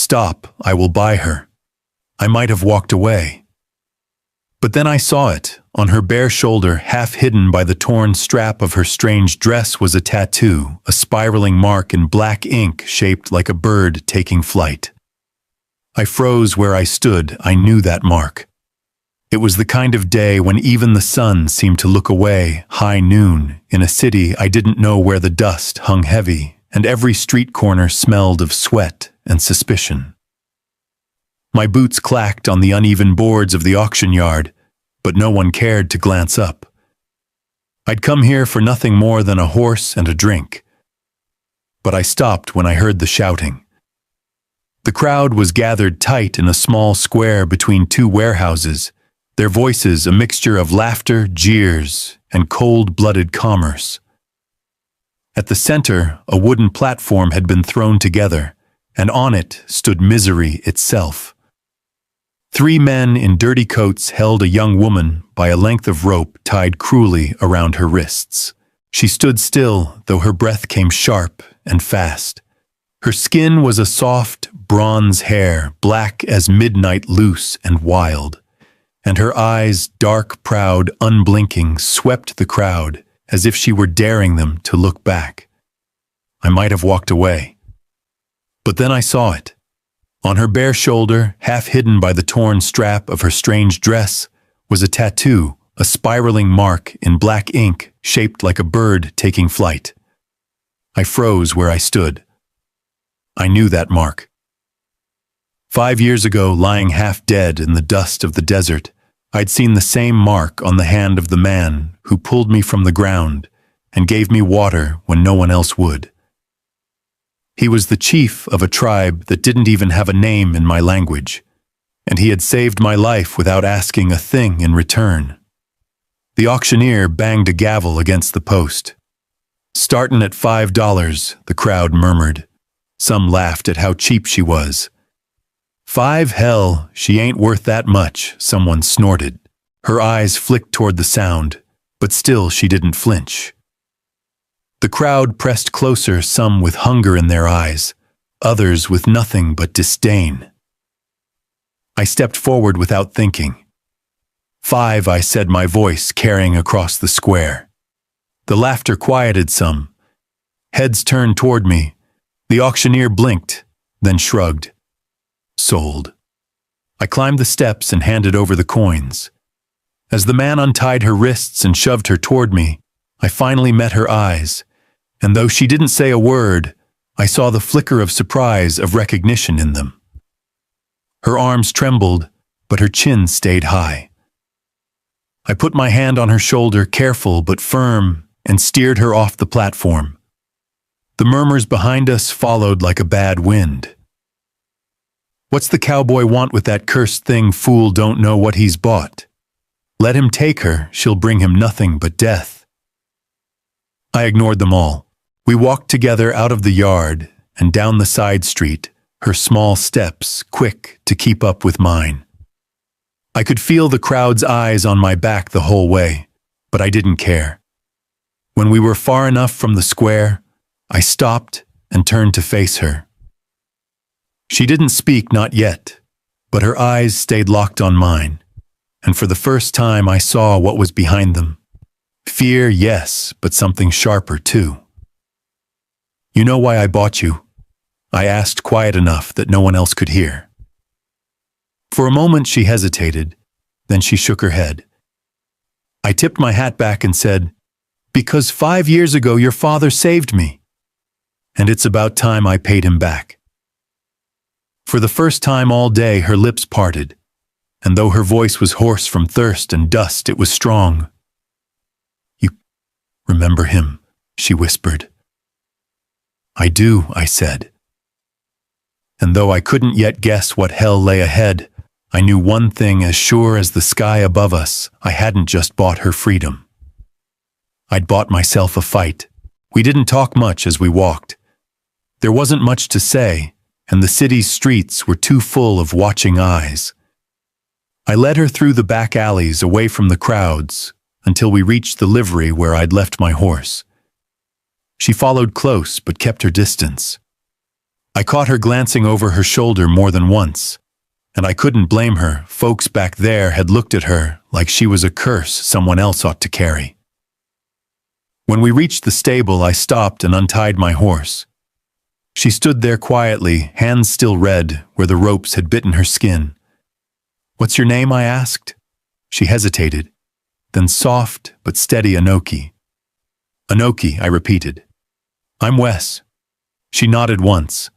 stop, I will buy her. I might have walked away. But then I saw it. On her bare shoulder, half hidden by the torn strap of her strange dress, was a tattoo, a spiraling mark in black ink shaped like a bird taking flight. I froze where I stood. I knew that mark. It was the kind of day when even the sun seemed to look away, high noon, in a city I didn't know where the dust hung heavy, and every street corner smelled of sweat and suspicion. My boots clacked on the uneven boards of the auction yard, but no one cared to glance up. I'd come here for nothing more than a horse and a drink. But I stopped when I heard the shouting. The crowd was gathered tight in a small square between two warehouses, their voices a mixture of laughter, jeers, and cold-blooded commerce. At the center, a wooden platform had been thrown together, and on it stood misery itself. 3 men in dirty coats held a young woman by a length of rope tied cruelly around her wrists. She stood still, though her breath came sharp and fast. Her skin was a soft, bronze hair, black as midnight, loose and wild, and her eyes, dark, proud, unblinking, swept the crowd as if she were daring them to look back. I might have walked away. But then I saw it. On her bare shoulder, half hidden by the torn strap of her strange dress, was a tattoo, a spiraling mark in black ink shaped like a bird taking flight. I froze where I stood. I knew that mark. 5 years ago, lying half dead in the dust of the desert, I'd seen the same mark on the hand of the man who pulled me from the ground and gave me water when no one else would. He was the chief of a tribe that didn't even have a name in my language, and he had saved my life without asking a thing in return. The auctioneer banged a gavel against the post. "Startin' at $5, the crowd murmured. Some laughed at how cheap she was. "5, hell, she ain't worth that much," someone snorted. Her eyes flicked toward the sound, but still she didn't flinch. The crowd pressed closer, some with hunger in their eyes, others with nothing but disdain. I stepped forward without thinking. "5," I said, my voice carrying across the square. The laughter quieted some. Heads turned toward me. The auctioneer blinked, then shrugged. "Sold." I climbed the steps and handed over the coins. As the man untied her wrists and shoved her toward me, I finally met her eyes, and though she didn't say a word, I saw the flicker of surprise, of recognition in them. Her arms trembled, but her chin stayed high. I put my hand on her shoulder, careful but firm, and steered her off the platform. The murmurs behind us followed like a bad wind. "What's the cowboy want with that cursed thing? Fool don't know what he's bought. Let him take her, she'll bring him nothing but death." I ignored them all. We walked together out of the yard and down the side street, her small steps quick to keep up with mine. I could feel the crowd's eyes on my back the whole way, but I didn't care. When we were far enough from the square, I stopped and turned to face her. She didn't speak, not yet, but her eyes stayed locked on mine, and for the first time I saw what was behind them. Fear, yes, but something sharper too. "You know why I bought you?" I asked, quiet enough that no one else could hear. For a moment she hesitated, then she shook her head. I tipped my hat back and said, "Because 5 years ago your father saved me, and it's about time I paid him back." For the first time all day her lips parted, and though her voice was hoarse from thirst and dust, it was strong. "You remember him?" she whispered. "I do," I said. And though I couldn't yet guess what hell lay ahead, I knew one thing as sure as the sky above us: I hadn't just bought her freedom. I'd bought myself a fight. We didn't talk much as we walked. There wasn't much to say, and the city's streets were too full of watching eyes. I led her through the back alleys away from the crowds until we reached the livery where I'd left my horse. She followed close but kept her distance. I caught her glancing over her shoulder more than once, and I couldn't blame her. Folks back there had looked at her like she was a curse someone else ought to carry. When we reached the stable, I stopped and untied my horse. She stood there quietly, hands still red where the ropes had bitten her skin. "What's your name?" I asked. She hesitated, then soft but steady, "Anoki." "Anoki," I repeated. "I'm Wes." She nodded once.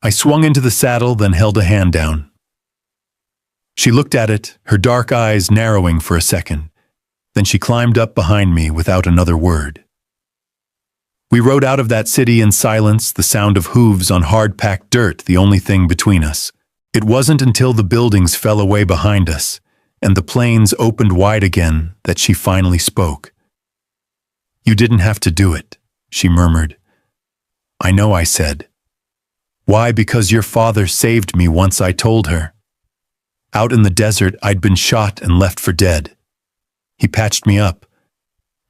I swung into the saddle, then held a hand down. She looked at it, her dark eyes narrowing for a second. Then she climbed up behind me without another word. We rode out of that city in silence, the sound of hooves on hard-packed dirt the only thing between us. It wasn't until the buildings fell away behind us and the plains opened wide again that she finally spoke. "You didn't have to do it," she murmured. "I know," I said. "Why? Because your father saved me once," I told her. "Out in the desert, I'd been shot and left for dead. He patched me up,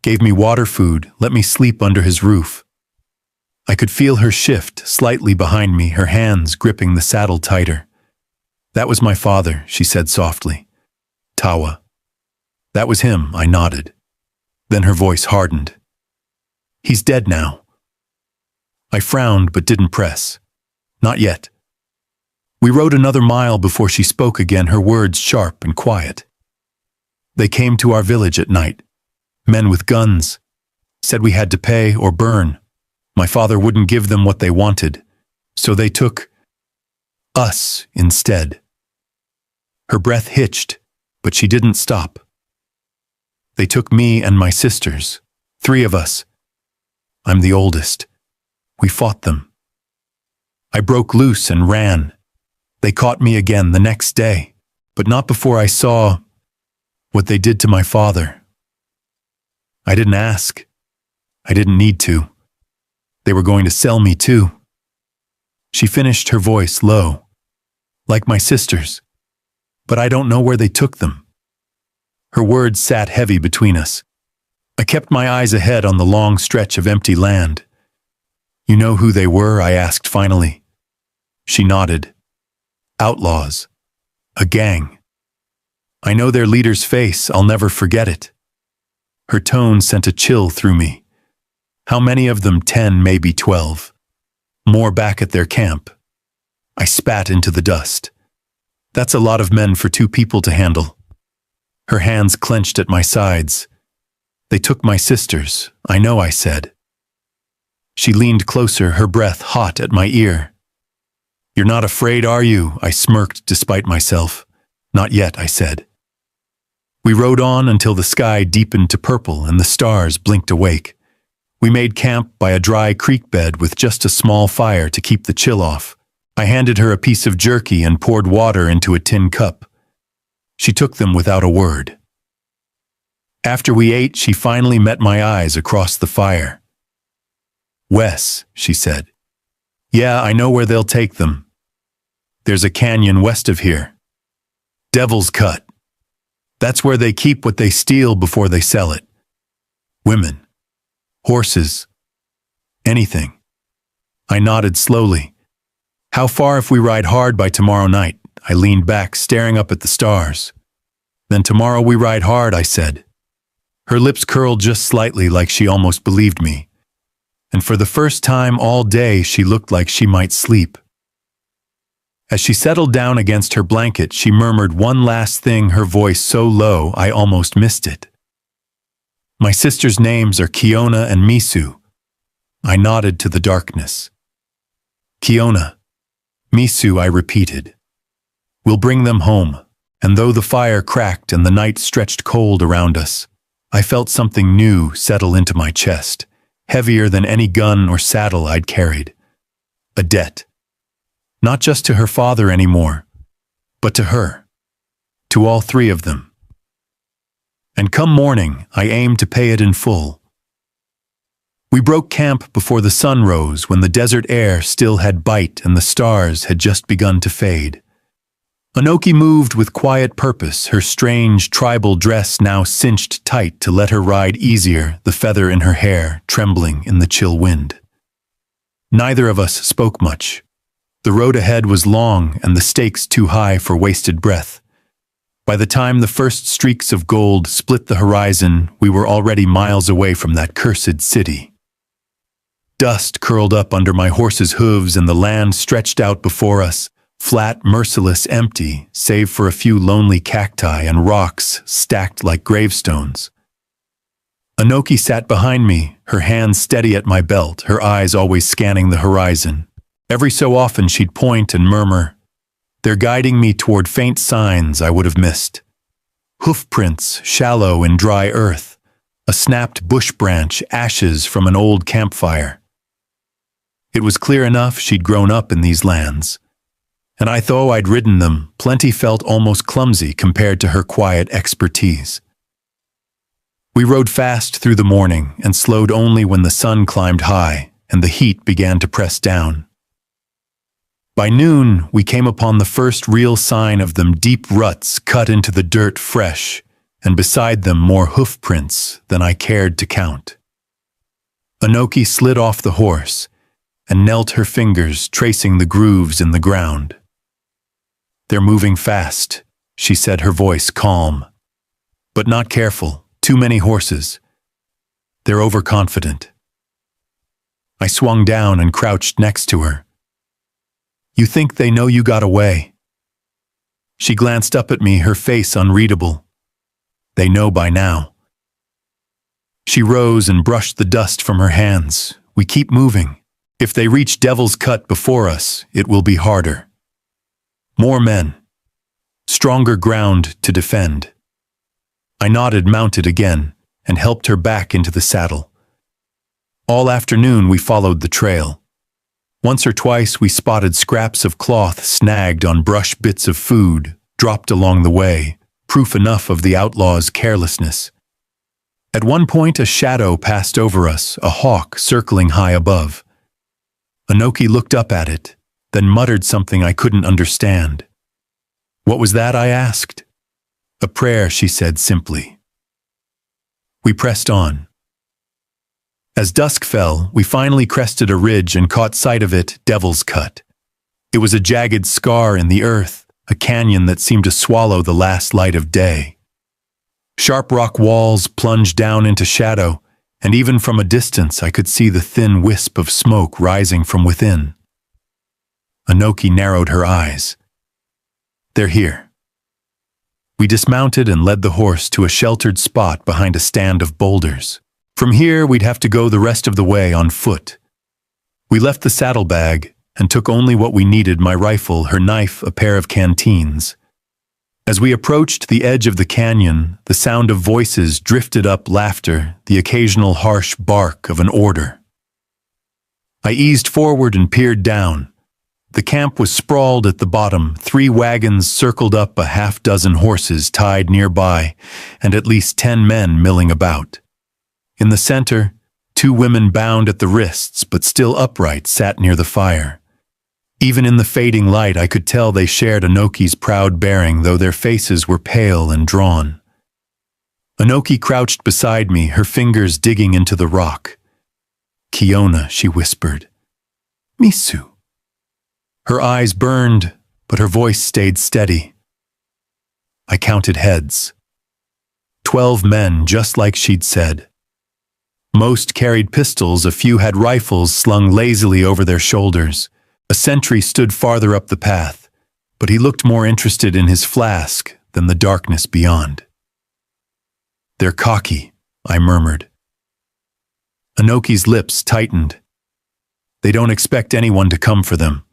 gave me water, food, let me sleep under his roof." I could feel her shift slightly behind me, her hands gripping the saddle tighter. "That was my father," she said softly. "Tawa." "That was him," I nodded. Then her voice hardened. "He's dead now." I frowned but didn't press. "Not yet." We rode another mile before she spoke again, her words sharp and quiet. "They came to our village at night. Men with guns. Said we had to pay or burn. My father wouldn't give them what they wanted, so they took us instead." Her breath hitched, but she didn't stop. "They took me and my sisters, 3 of us. I'm the oldest. We fought them. I broke loose and ran. They caught me again the next day, but not before I saw what they did to my father. I didn't ask. I didn't need to. They were going to sell me too." She finished, her voice low. "Like my sisters. But I don't know where they took them." Her words sat heavy between us. I kept my eyes ahead on the long stretch of empty land. "You know who they were?" I asked finally. She nodded. "Outlaws. A gang. I know their leader's face, I'll never forget it." Her tone sent a chill through me. "How many of them?" 10, maybe 12. "More back at their camp." I spat into the dust. "That's a lot of men for 2 people to handle." Her hands clenched at my sides. "They took my sisters, I know," I said. She leaned closer, her breath hot at my ear. "You're not afraid, are you?" I smirked despite myself. "Not yet," I said. We rode on until the sky deepened to purple and the stars blinked awake. We made camp by a dry creek bed with just a small fire to keep the chill off. I handed her a piece of jerky and poured water into a tin cup. She took them without a word. After we ate, she finally met my eyes across the fire. "Wes," she said. "Yeah, I know where they'll take them. There's a canyon west of here. Devil's Cut. That's where they keep what they steal before they sell it. Women. Horses. Anything." I nodded slowly. "How far if we ride hard by tomorrow night?" I leaned back, staring up at the stars. "Then tomorrow we ride hard," I said. Her lips curled just slightly, like she almost believed me. And for the first time all day she looked like she might sleep. As she settled down against her blanket, she murmured one last thing, her voice so low I almost missed it. "My sisters' names are Kiona and Misu." I nodded to the darkness. "Kiona. Misu," I repeated. "We'll bring them home." And though the fire cracked and the night stretched cold around us, I felt something new settle into my chest, heavier than any gun or saddle I'd carried. A debt. Not just to her father anymore, but to her. To all 3 of them. And come morning, I aimed to pay it in full. We broke camp before the sun rose, when the desert air still had bite and the stars had just begun to fade. Anoki moved with quiet purpose, her strange tribal dress now cinched tight to let her ride easier, the feather in her hair trembling in the chill wind. Neither of us spoke much. The road ahead was long and the stakes too high for wasted breath. By the time the first streaks of gold split the horizon, we were already miles away from that cursed city. Dust curled up under my horse's hooves and the land stretched out before us, flat, merciless, empty, save for a few lonely cacti and rocks stacked like gravestones. Anoki sat behind me, her hands steady at my belt, her eyes always scanning the horizon. Every so often she'd point and murmur, "They're guiding me toward faint signs I would have missed. Hoofprints shallow in dry earth, a snapped bush branch, ashes from an old campfire." It was clear enough she'd grown up in these lands, and I though I'd ridden them, plenty felt almost clumsy compared to her quiet expertise. We rode fast through the morning and slowed only when the sun climbed high and the heat began to press down. By noon, we came upon the first real sign of them, deep ruts cut into the dirt fresh, and beside them more hoof prints than I cared to count. Anoki slid off the horse and knelt her fingers tracing the grooves in the ground. "They're moving fast," she said, her voice calm. "But not careful. Too many horses. They're overconfident." I swung down and crouched next to her. "You think they know you got away?" She glanced up at me, her face unreadable. "They know by now." She rose and brushed the dust from her hands. "We keep moving. If they reach Devil's Cut before us, it will be harder. More men. Stronger ground to defend." I nodded, mounted again, and helped her back into the saddle. All afternoon we followed the trail. Once or twice we spotted scraps of cloth snagged on brush, bits of food dropped along the way, proof enough of the outlaws' carelessness. At one point a shadow passed over us, a hawk circling high above. Anoki looked up at it, then muttered something I couldn't understand. "What was that?" I asked. "A prayer," she said simply. We pressed on. As dusk fell, we finally crested a ridge and caught sight of it, Devil's Cut. It was a jagged scar in the earth, a canyon that seemed to swallow the last light of day. Sharp rock walls plunged down into shadow, and even from a distance I could see the thin wisp of smoke rising from within. Anoki narrowed her eyes. "They're here." We dismounted and led the horse to a sheltered spot behind a stand of boulders. From here, we'd have to go the rest of the way on foot. We left the saddlebag and took only what we needed: my rifle, her knife, a pair of canteens. As we approached the edge of the canyon, the sound of voices drifted up, laughter, the occasional harsh bark of an order. I eased forward and peered down. The camp was sprawled at the bottom, 3 wagons circled up, a half-dozen horses tied nearby, and at least 10 men milling about. In the center, 2 women bound at the wrists but still upright sat near the fire. Even in the fading light I could tell they shared Anoki's proud bearing, though their faces were pale and drawn. Anoki crouched beside me, her fingers digging into the rock. "Kiona," she whispered. "Misu." Her eyes burned, but her voice stayed steady. I counted heads. 12 men, just like she'd said. Most carried pistols, a few had rifles slung lazily over their shoulders. A sentry stood farther up the path, but he looked more interested in his flask than the darkness beyond. "They're cocky," I murmured. Anoki's lips tightened. "They don't expect anyone to come for them."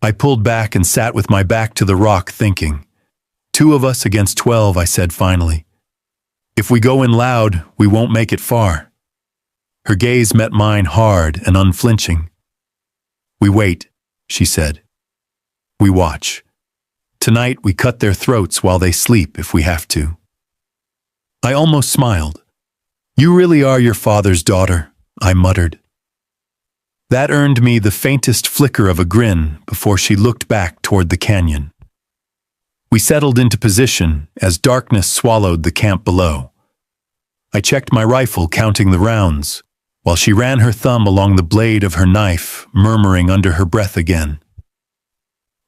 I pulled back and sat with my back to the rock, thinking. 2 of us against 12, I said finally. "If we go in loud, we won't make it far." Her gaze met mine, hard and unflinching. "We wait," she said. "We watch. Tonight we cut their throats while they sleep if we have to." I almost smiled. "You really are your father's daughter," I muttered. That earned me the faintest flicker of a grin before she looked back toward the canyon. We settled into position as darkness swallowed the camp below. I checked my rifle, counting the rounds, while she ran her thumb along the blade of her knife, murmuring under her breath again,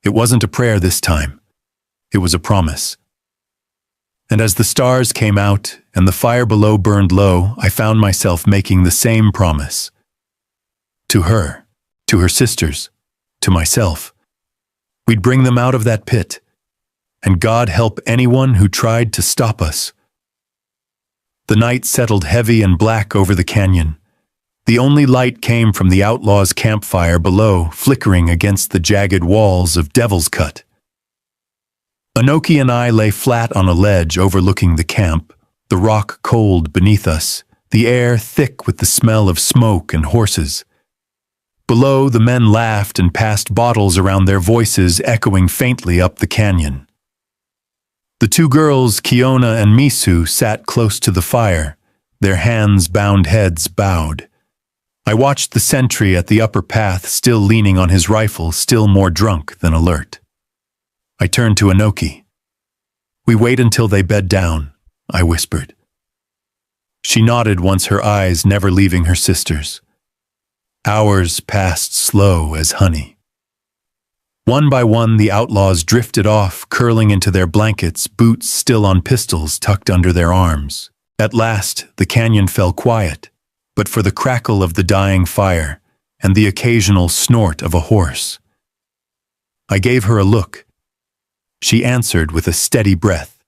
It wasn't a prayer this time. It was a promise. And as the stars came out and the fire below burned low, I found myself making the same promise. To her, to her sisters, to myself. We'd bring them out of that pit, and God help anyone who tried to stop us. The night settled heavy and black over the canyon. The only light came from the outlaws' campfire below, flickering against the jagged walls of Devil's Cut. Anoki and I lay flat on a ledge overlooking the camp, the rock cold beneath us, the air thick with the smell of smoke and horses. Below, the men laughed and passed bottles around, their voices echoing faintly up the canyon. The two girls, Kiona and Misu, sat close to the fire, their hands-bound heads bowed. I watched the sentry at the upper path, still leaning on his rifle, still more drunk than alert. I turned to Anoki. "We wait until they bed down," I whispered. She nodded, once her eyes never leaving her sister's. Hours passed slow as honey. One by one, the outlaws drifted off, curling into their blankets, boots still on pistols tucked under their arms. At last, the canyon fell quiet, but for the crackle of the dying fire and the occasional snort of a horse. I gave her a look. She answered with a steady breath.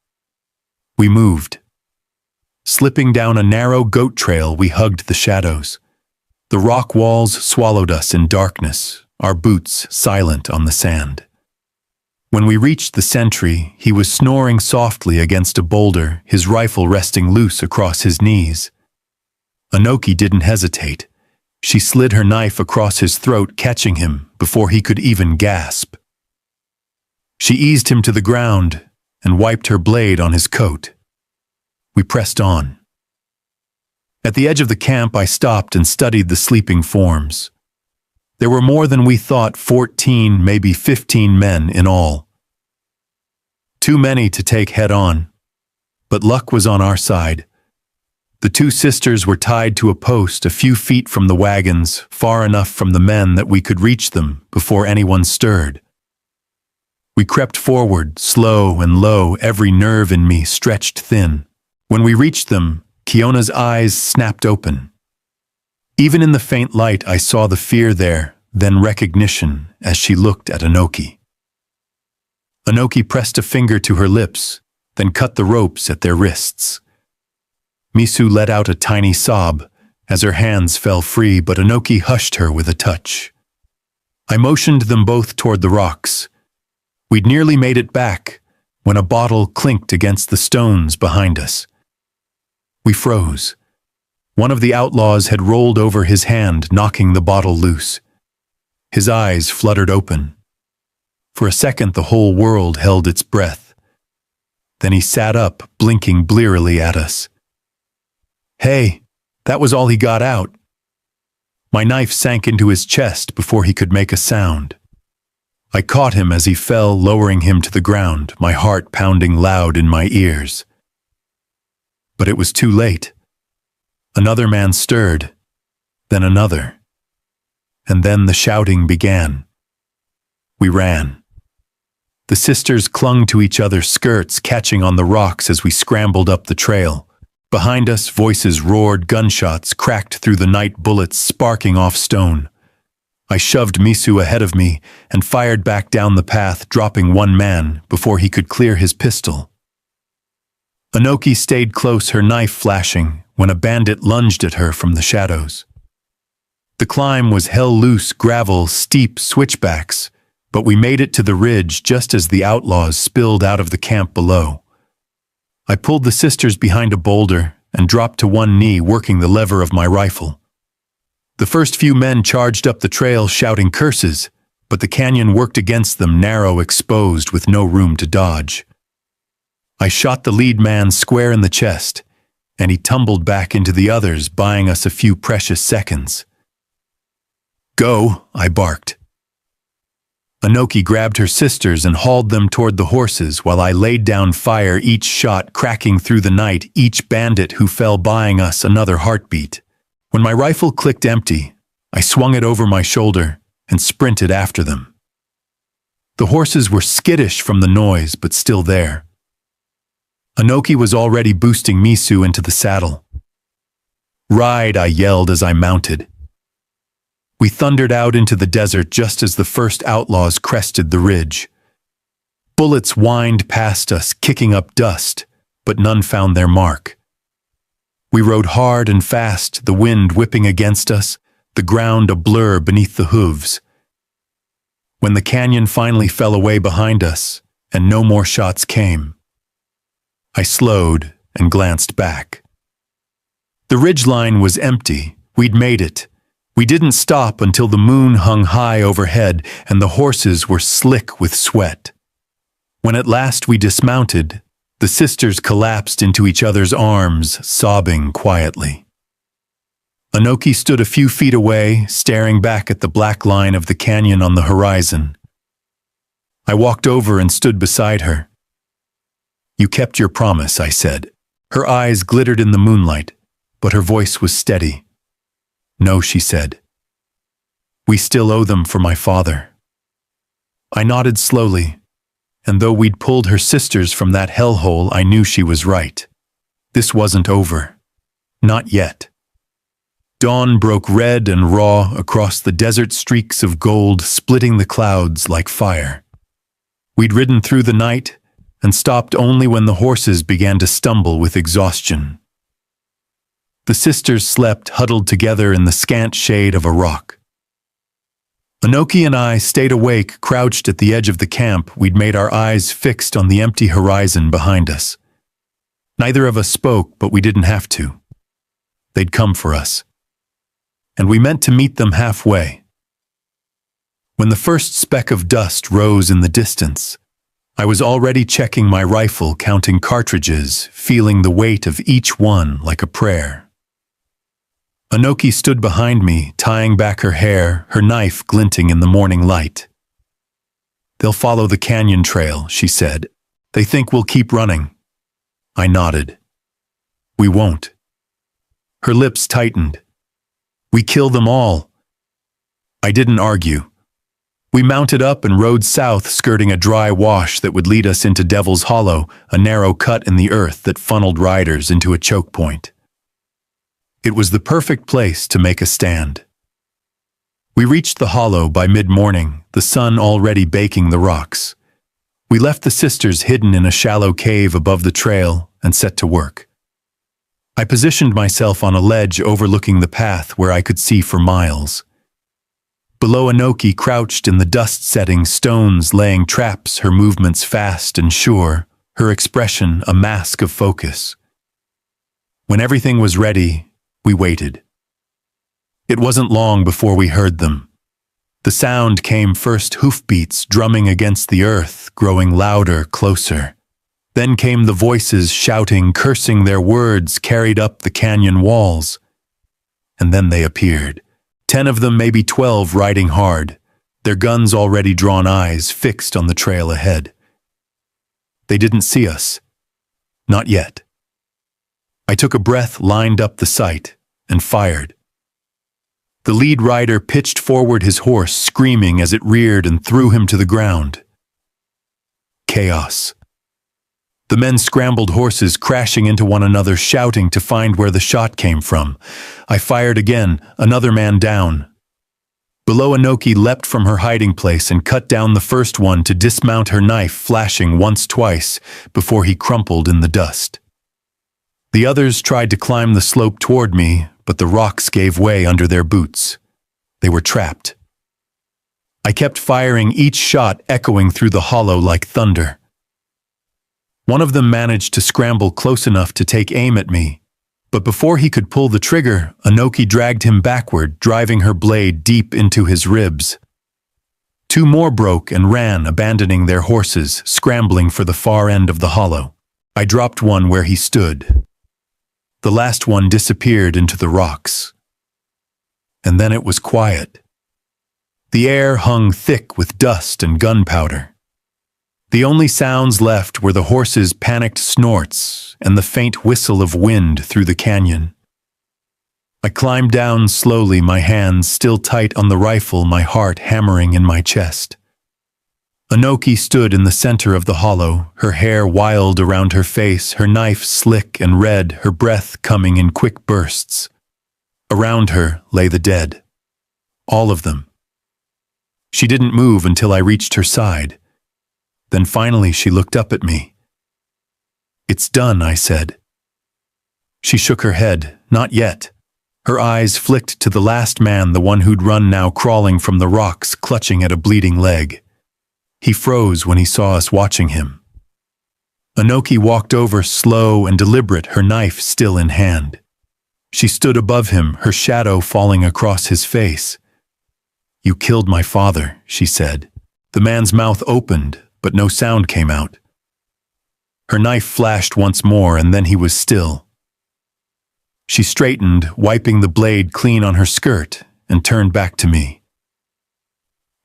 We moved. Slipping down a narrow goat trail, we hugged the shadows. The rock walls swallowed us in darkness, our boots silent on the sand. When we reached the sentry, he was snoring softly against a boulder, his rifle resting loose across his knees. Anoki didn't hesitate. She slid her knife across his throat, catching him before he could even gasp. She eased him to the ground and wiped her blade on his coat. We pressed on. At the edge of the camp, I stopped and studied the sleeping forms. There were more than we thought, 14, maybe 15 men in all. Too many to take head-on, but luck was on our side. The two sisters were tied to a post a few feet from the wagons, far enough from the men that we could reach them before anyone stirred. We crept forward, slow and low, every nerve in me stretched thin. When we reached them, Kiona's eyes snapped open. Even in the faint light, I saw the fear there, then recognition as she looked at Anoki. Anoki pressed a finger to her lips, then cut the ropes at their wrists. Misu let out a tiny sob as her hands fell free, but Anoki hushed her with a touch. I motioned them both toward the rocks. We'd nearly made it back when a bottle clinked against the stones behind us. We froze. One of the outlaws had rolled over his hand, knocking the bottle loose. His eyes fluttered open. For a second, the whole world held its breath. Then he sat up, blinking blearily at us. Hey, that was all he got out. My knife sank into his chest before he could make a sound. I caught him as he fell, lowering him to the ground, my heart pounding loud in my ears. But it was too late. Another man stirred, then another. And then the shouting began. We ran. The sisters clung to each other's skirts, catching on the rocks as we scrambled up the trail. Behind us, voices roared, gunshots cracked through the night, bullets sparking off stone. I shoved Misu ahead of me and fired back down the path, dropping one man before he could clear his pistol. Anoki stayed close, her knife flashing, when a bandit lunged at her from the shadows. The climb was hell loose, gravel, steep switchbacks, but we made it to the ridge just as the outlaws spilled out of the camp below. I pulled the sisters behind a boulder and dropped to one knee, working the lever of my rifle. The first few men charged up the trail shouting curses, but the canyon worked against them, narrow, exposed, with no room to dodge. I shot the lead man square in the chest, and he tumbled back into the others, buying us a few precious seconds. Go, I barked. Anoki grabbed her sisters and hauled them toward the horses while I laid down fire, each shot cracking through the night, each bandit who fell buying us another heartbeat. When my rifle clicked empty, I swung it over my shoulder and sprinted after them. The horses were skittish from the noise, but still there. Anoki was already boosting Misu into the saddle. "Ride," I yelled as I mounted. We thundered out into the desert just as the first outlaws crested the ridge. Bullets whined past us, kicking up dust, but none found their mark. We rode hard and fast, the wind whipping against us, the ground a blur beneath the hooves. When the canyon finally fell away behind us, and no more shots came, I slowed and glanced back. The ridgeline was empty. We'd made it. We didn't stop until the moon hung high overhead and the horses were slick with sweat. When at last we dismounted, the sisters collapsed into each other's arms, sobbing quietly. Anoki stood a few feet away, staring back at the black line of the canyon on the horizon. I walked over and stood beside her. "You kept your promise," I said. Her eyes glittered in the moonlight, but her voice was steady. "No," she said. "We still owe them for my father." I nodded slowly, and though we'd pulled her sisters from that hellhole, I knew she was right. This wasn't over. Not yet. Dawn broke red and raw across the desert, streaks of gold splitting the clouds like fire. We'd ridden through the night and stopped only when the horses began to stumble with exhaustion. The sisters slept huddled together in the scant shade of a rock. Anoki and I stayed awake, crouched at the edge of the camp. We'd made our eyes fixed on the empty horizon behind us. Neither of us spoke, but we didn't have to. They'd come for us. And we meant to meet them halfway. When the first speck of dust rose in the distance, I was already checking my rifle, counting cartridges, feeling the weight of each one like a prayer. Anoki stood behind me, tying back her hair, her knife glinting in the morning light. "They'll follow the canyon trail," she said. "They think we'll keep running." I nodded. "We won't." Her lips tightened. "We kill them all." I didn't argue. We mounted up and rode south, skirting a dry wash that would lead us into Devil's Hollow, a narrow cut in the earth that funneled riders into a choke point. It was the perfect place to make a stand. We reached the hollow by mid-morning, the sun already baking the rocks. We left the sisters hidden in a shallow cave above the trail and set to work. I positioned myself on a ledge overlooking the path where I could see for miles. Below, Anoki crouched in the dust-setting stones, laying traps, her movements fast and sure, her expression a mask of focus. When everything was ready, we waited. It wasn't long before we heard them. The sound came first, hoofbeats drumming against the earth, growing louder, closer. Then came the voices shouting, cursing, their words carried up the canyon walls. And then they appeared. 10 of them, maybe 12, riding hard, their guns already drawn, eyes fixed on the trail ahead. They didn't see us. Not yet. I took a breath, lined up the sight, and fired. The lead rider pitched forward his horse, screaming as it reared, and threw him to the ground. Chaos. The men scrambled horses, crashing into one another, shouting to find where the shot came from. I fired again, another man down. Below, Anoki leapt from her hiding place and cut down the first one to dismount, her knife flashing once, twice, before he crumpled in the dust. The others tried to climb the slope toward me, but the rocks gave way under their boots. They were trapped. I kept firing, each shot echoing through the hollow like thunder. One of them managed to scramble close enough to take aim at me, but before he could pull the trigger, Anoki dragged him backward, driving her blade deep into his ribs. 2 more broke and ran, abandoning their horses, scrambling for the far end of the hollow. I dropped one where he stood. The last one disappeared into the rocks. And then it was quiet. The air hung thick with dust and gunpowder. The only sounds left were the horses' panicked snorts and the faint whistle of wind through the canyon. I climbed down slowly, my hands still tight on the rifle, my heart hammering in my chest. Anoki stood in the center of the hollow, her hair wild around her face, her knife slick and red, her breath coming in quick bursts. Around her lay the dead. All of them. She didn't move until I reached her side. Then finally she looked up at me. "It's done," I said. She shook her head. "Not yet." Her eyes flicked to the last man, the one who'd run now, crawling from the rocks, clutching at a bleeding leg. He froze when he saw us watching him. Anoki walked over, slow and deliberate, her knife still in hand. She stood above him, her shadow falling across his face. "You killed my father," she said. The man's mouth opened, but no sound came out. Her knife flashed once more, and then he was still. She straightened, wiping the blade clean on her skirt, and turned back to me.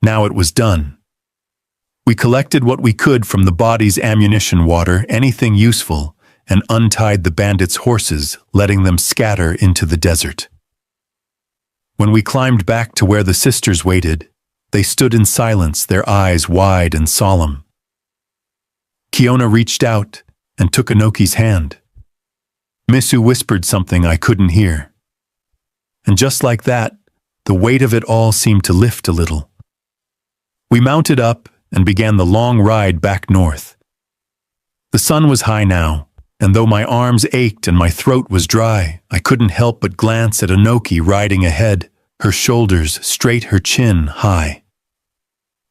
Now it was done. We collected what we could from the body's ammunition, water, anything useful, and untied the bandits' horses, letting them scatter into the desert. When we climbed back to where the sisters waited, they stood in silence, their eyes wide and solemn. Kiona reached out and took Anoki's hand. Misu whispered something I couldn't hear. And just like that, the weight of it all seemed to lift a little. We mounted up and began the long ride back north. The sun was high now, and though my arms ached and my throat was dry, I couldn't help but glance at Anoki riding ahead, her shoulders straight, her chin high.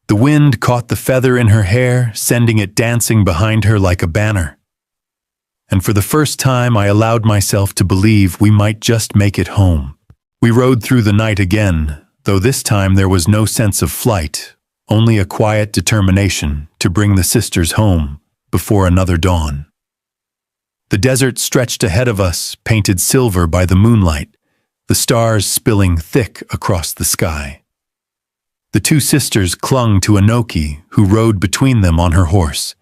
The wind caught the feather in her hair, sending it dancing behind her like a banner. And for the first time I allowed myself to believe we might just make it home. We rode through the night again, though this time there was no sense of flight, only a quiet determination to bring the sisters home before another dawn. The desert stretched ahead of us, painted silver by the moonlight, the stars spilling thick across the sky. The two sisters clung to Anoki, who rode between them on her horse.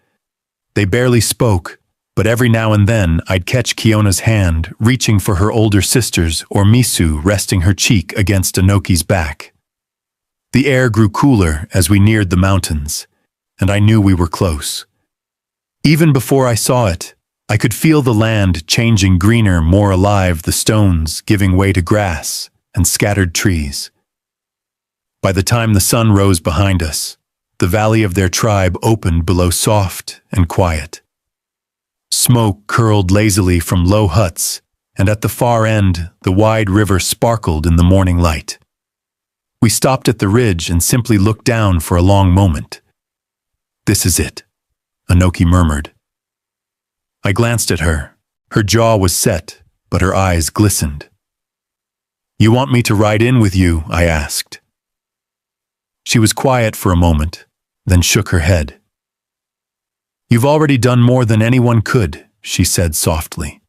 They barely spoke, but every now and then I'd catch Kiona's hand, reaching for her older sisters, or Misu resting her cheek against Anoki's back. The air grew cooler as we neared the mountains, and I knew we were close. Even before I saw it, I could feel the land changing greener, more alive, the stones giving way to grass and scattered trees. By the time the sun rose behind us, the valley of their tribe opened below, soft and quiet. Smoke curled lazily from low huts, and at the far end, the wide river sparkled in the morning light. We stopped at the ridge and simply looked down for a long moment. "This is it," Anoki murmured. I glanced at her. Her jaw was set, but her eyes glistened. "You want me to ride in with you?" I asked. She was quiet for a moment, then shook her head. "You've already done more than anyone could," she said softly.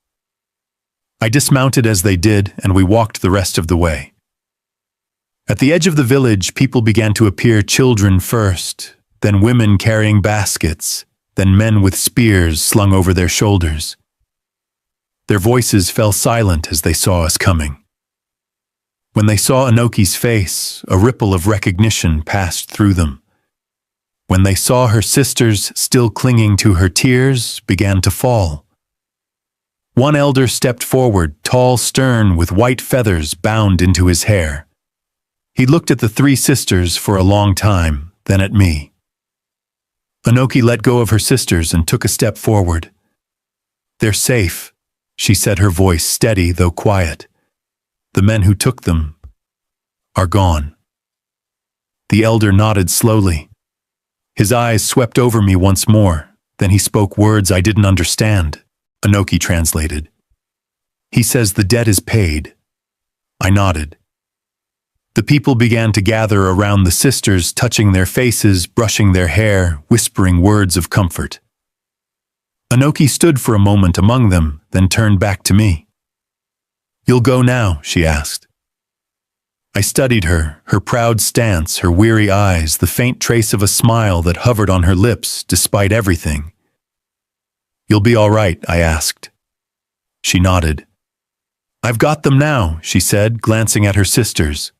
I dismounted as they did, and we walked the rest of the way. At the edge of the village, people began to appear, children first, then women carrying baskets, then men with spears slung over their shoulders. Their voices fell silent as they saw us coming. When they saw Anoki's face, a ripple of recognition passed through them. When they saw her sisters still clinging to her, tears began to fall. One elder stepped forward, tall, stern, with white feathers bound into his hair. He looked at the three sisters for a long time, then at me. Anoki let go of her sisters and took a step forward. "They're safe," she said, her voice steady though quiet. "The men who took them are gone." The elder nodded slowly. His eyes swept over me once more, then he spoke words I didn't understand. Anoki translated. "He says the debt is paid." I nodded. The people began to gather around the sisters, touching their faces, brushing their hair, whispering words of comfort. Anoki stood for a moment among them, then turned back to me. "You'll go now?" she asked. I studied her, her proud stance, her weary eyes, the faint trace of a smile that hovered on her lips despite everything. "You'll be all right?" I asked. She nodded. "I've got them now," she said, glancing at her sisters.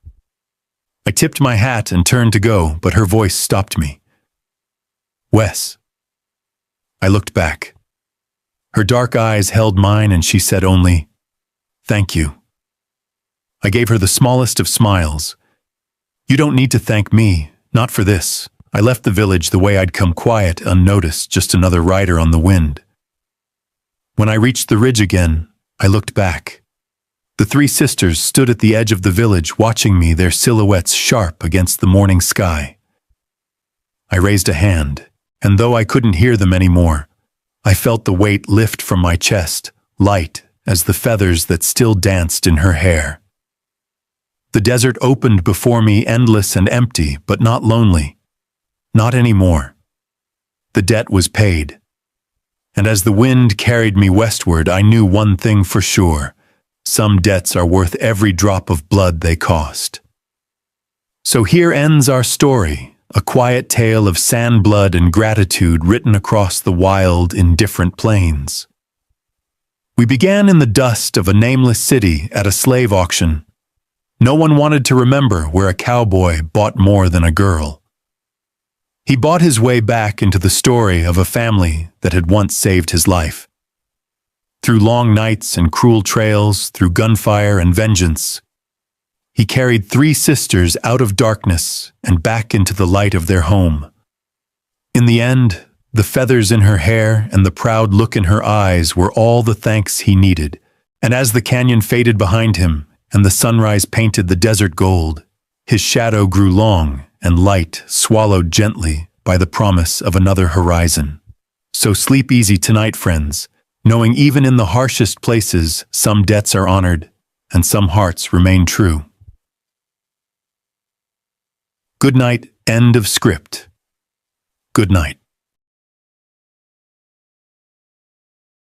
I tipped my hat and turned to go, but her voice stopped me. Wes. I looked back. Her dark eyes held mine and she said only, "Thank you." I gave her the smallest of smiles. "You don't need to thank me, not for this. I left the village the way I'd come, quiet, unnoticed, just another rider on the wind." When I reached the ridge again, I looked back. The three sisters stood at the edge of the village watching me, their silhouettes sharp against the morning sky. I raised a hand, and though I couldn't hear them anymore, I felt the weight lift from my chest, light as the feathers that still danced in her hair. The desert opened before me, endless and empty, but not lonely. Not anymore. The debt was paid. And as the wind carried me westward, I knew one thing for sure. Some debts are worth every drop of blood they cost. So here ends our story, a quiet tale of sand blood and gratitude written across the wild, indifferent plains. We began in the dust of a nameless city at a slave auction. No one wanted to remember where a cowboy bought more than a girl. He bought his way back into the story of a family that had once saved his life. Through long nights and cruel trails, through gunfire and vengeance, he carried three sisters out of darkness and back into the light of their home. In the end, the feathers in her hair and the proud look in her eyes were all the thanks he needed. And as the canyon faded behind him and the sunrise painted the desert gold, his shadow grew long and light, swallowed gently by the promise of another horizon. So sleep easy tonight, friends, knowing even in the harshest places, some debts are honored and some hearts remain true. Good night. End of script. Good night.